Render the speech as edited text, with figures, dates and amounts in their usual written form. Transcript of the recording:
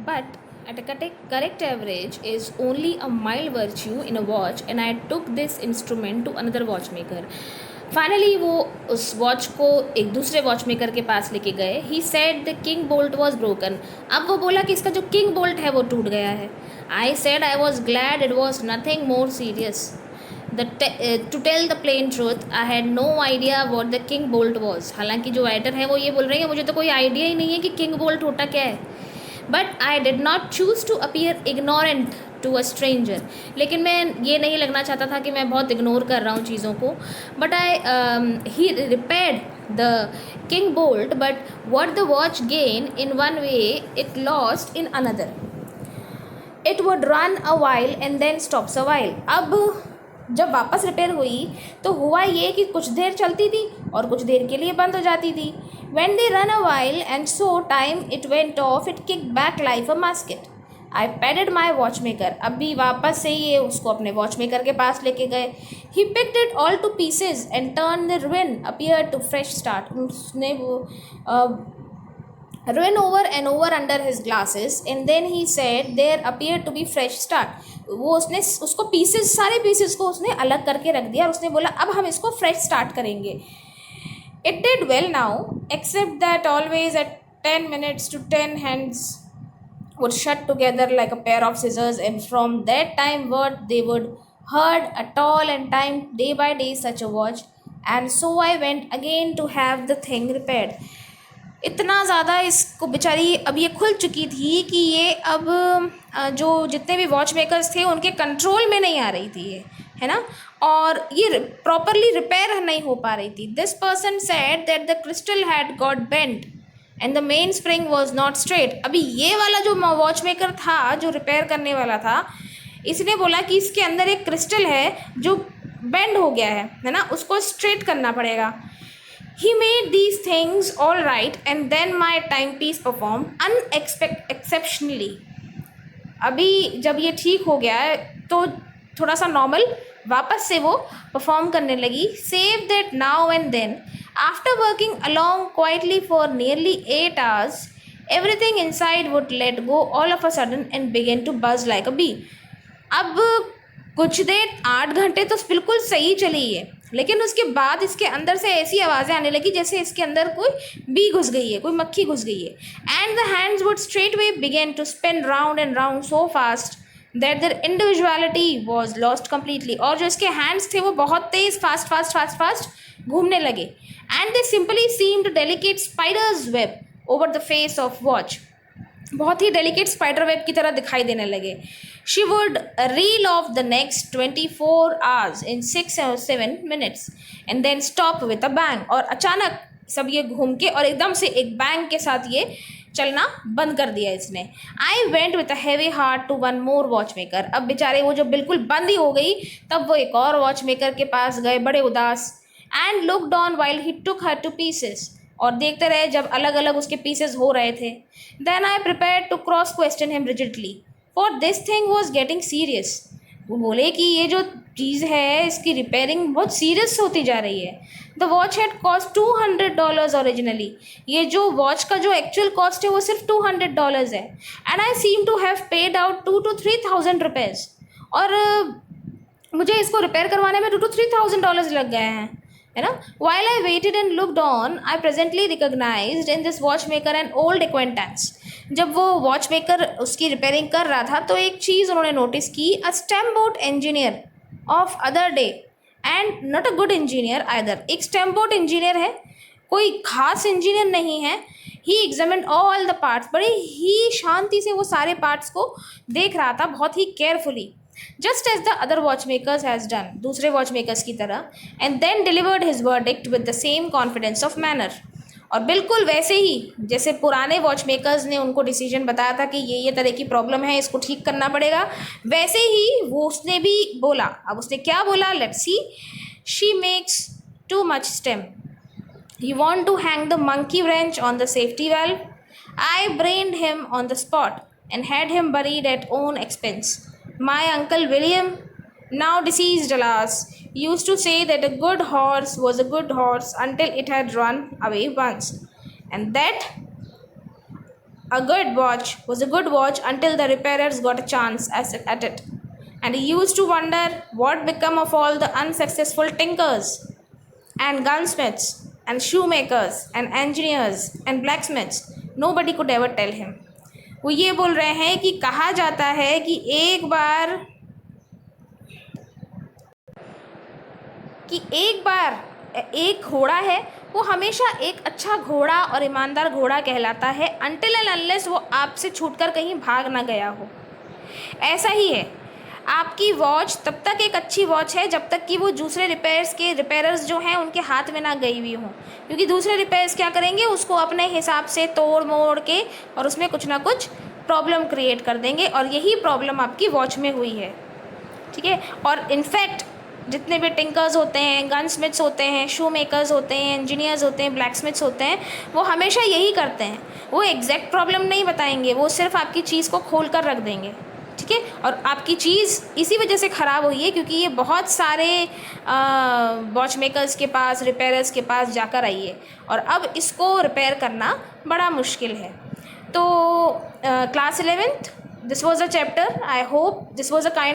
but at a correct average is only a mild virtue in a watch, and I took this instrument to another watchmaker. Finally वो उस watch को एक दूसरे watch maker के पास लेके गए. He said the king bolt was broken. अब वो बोला कि इसका जो किंग बोल्ट है वो टूट गया है. I said I was glad it was nothing more serious. To tell the plain truth I had no idea what the king bolt was. हालांकि जो राइटर है वो ये बोल रहे हैं मुझे तो कोई आइडिया ही नहीं है कि किंग बोल्ट होता क्या है. But I did not choose to appear ignorant to a stranger. लेकिन मैं ये नहीं लगना चाहता था कि मैं बहुत इग्नोर कर रहा हूँ चीज़ों को. But he repaired the king bolt, but what the watch gain in one way it lost in another. It would run a while and then stops a while. अब जब वापस रिपेयर हुई तो हुआ ये कि कुछ देर चलती थी और कुछ देर के लिए बंद हो जाती थी. When they run a while and so time it went off, it kicked back like a musket. I patted my watchmaker. अब भी वापस से ये उसको अपने वॉचमेकर के पास लेके गए. He picked it all to pieces and turned the ruin appeared to fresh start. उसने वो ruin over and over under his glasses and then he said there appeared to be fresh start. वो उसने उसको pieces सारे pieces को उसने अलग करके रख दिया और उसने बोला अब हम इसको फ्रेश स्टार्ट करेंगे. It did well now, except that always at 10 minutes to 10 hands would shut together like a pair of scissors, and from that time what they would heard a tall and time day by day such a watch, and so I went again to have the thing repaired. इतना ज़्यादा इसको बेचारी अब ये खुल चुकी थी कि ये अब जो जितने भी वॉच मेकर्स थे उनके कंट्रोल में नहीं आ रही थी ये, है ना, और ये प्रॉपरली रिपेयर नहीं हो पा रही थी. This person said that the crystal had got bent and the main spring was not straight. अभी ये वाला जो वॉच मेकर था जो रिपेयर करने वाला था, इसने बोला कि इसके अंदर एक क्रिस्टल है जो बेंड हो गया है ना, उसको स्ट्रेट करना पड़ेगा. He made these things all right and then my timepiece performed exceptionally. अभी जब ये ठीक हो गया है तो थोड़ा सा नॉर्मल वापस से वो परफॉर्म करने लगी. Save that now and then, after working along quietly for nearly 8 hours, everything inside would let go all of a sudden and begin to buzz like a bee. अब कुछ देर 8 घंटे तो बिल्कुल सही चली है, लेकिन उसके बाद इसके अंदर से ऐसी आवाज़ें आने लगी जैसे इसके अंदर कोई बी घुस गई है, कोई मक्खी घुस गई है. And the hands would straightway begin to spin round and round so fast that their individuality was lost completely. और जो इसके हैंड्स थे वो बहुत तेज़ फास्ट घूमने लगे. And they simply seemed delicate spiders web over the face of watch. बहुत ही डेलिकेट स्पाइडर वेब की तरह दिखाई देने लगे. She would reel of the next 24 hours in 6 or 7 minutes and then stop with a bang. और अचानक सब ये घूम के और एकदम से एक बैंग के साथ ये चलना बंद कर दिया इसने. I went with a heavy heart to one more watchmaker. अब बेचारे वो जो बिल्कुल बंद ही हो गई तब वो एक और वॉच मेकर के पास गए बड़े उदास. And looked on while he took her two pieces. और देखते रहे जब अलग अलग उसके पीसेस हो रहे थे. Then I prepare to cross question him rigidly for this thing was getting serious. वो बोले कि ये जो चीज़ है इसकी रिपेयरिंग बहुत सीरियस होती जा रही है. The watch had cost $200 originally. ये जो वॉच का जो एक्चुअल कॉस्ट है वो सिर्फ $200 है. And I seem to have paid out 2,000 to 3,000 rupees. और मुझे इसको रिपेयर करवाने में $2,000 to 3,000 लग गए हैं, है ना. While I waited and looked on, I presently recognized in this watchmaker an old acquaintance. जब वो वॉच मेकर उसकी रिपेयरिंग कर रहा था तो एक चीज़ उन्होंने नोटिस की. A stampboard engineer of other day and not a good engineer either. एक स्टैम्पबोर्ड इंजीनियर है, कोई खास इंजीनियर नहीं है. He examined all the parts. बड़े ही शांति से वो सारे पार्ट्स को देख रहा था, बहुत ही carefully, just as the other watchmakers has done, दूसरे watchmakers की तरह. and then delivered his verdict with the same confidence of manner. और बिल्कुल वैसे ही जैसे पुराने वॉचमेकर्स ने उनको डिसीजन बताया था कि ये तरह की प्रॉब्लम है, इसको ठीक करना पड़ेगा, वैसे ही वो उसने भी बोला. अब उसने क्या बोला, let's see. She makes too much steam. You want to hang the monkey wrench on the safety valve. I brained him on the spot and had him buried at own expense. My uncle William, now deceased alas, used to say that a good horse was a good horse until it had run away once, and that A good watch was a good watch until the repairers got a chance at it. And he used to wonder what become of all the unsuccessful tinkers and gunsmiths and shoemakers and engineers and blacksmiths. Nobody could ever tell him. वो ये बोल रहे हैं कि कहा जाता है कि एक बार एक घोड़ा है वो हमेशा एक अच्छा घोड़ा और ईमानदार घोड़ा कहलाता है until and unless वो आपसे छूटकर कहीं भाग ना गया हो। ऐसा ही है, आपकी वॉच तब तक एक अच्छी वॉच है जब तक कि वो दूसरे रिपेयरर्स जो हैं उनके हाथ में ना गई हुई हों, क्योंकि दूसरे रिपेयर्स क्या करेंगे, उसको अपने हिसाब से तोड़ मोड़ के और उसमें कुछ ना कुछ प्रॉब्लम क्रिएट कर देंगे, और यही प्रॉब्लम आपकी वॉच में हुई है। ठीक है, और इनफैक्ट जितने भी टिंकर्स होते हैं, गन स्मिथ्स होते हैं, शू मेकर्स होते हैं, इंजीनियर्स होते हैं, ब्लैक स्मिथ्स होते हैं, वो हमेशा यही करते हैं। वो एग्जैक्ट प्रॉब्लम नहीं बताएंगे, वो सिर्फ आपकी चीज़ को खोल कर रख देंगे। ठीक है, और आपकी चीज़ इसी वजह से ख़राब हुई है क्योंकि ये बहुत सारे वॉच मेकर्स के पास, रिपेयरर्स के पास जाकर आई है, और अब इसको रिपेयर करना बड़ा मुश्किल है। तो class 11th, this was a chapter. I hope this was a kind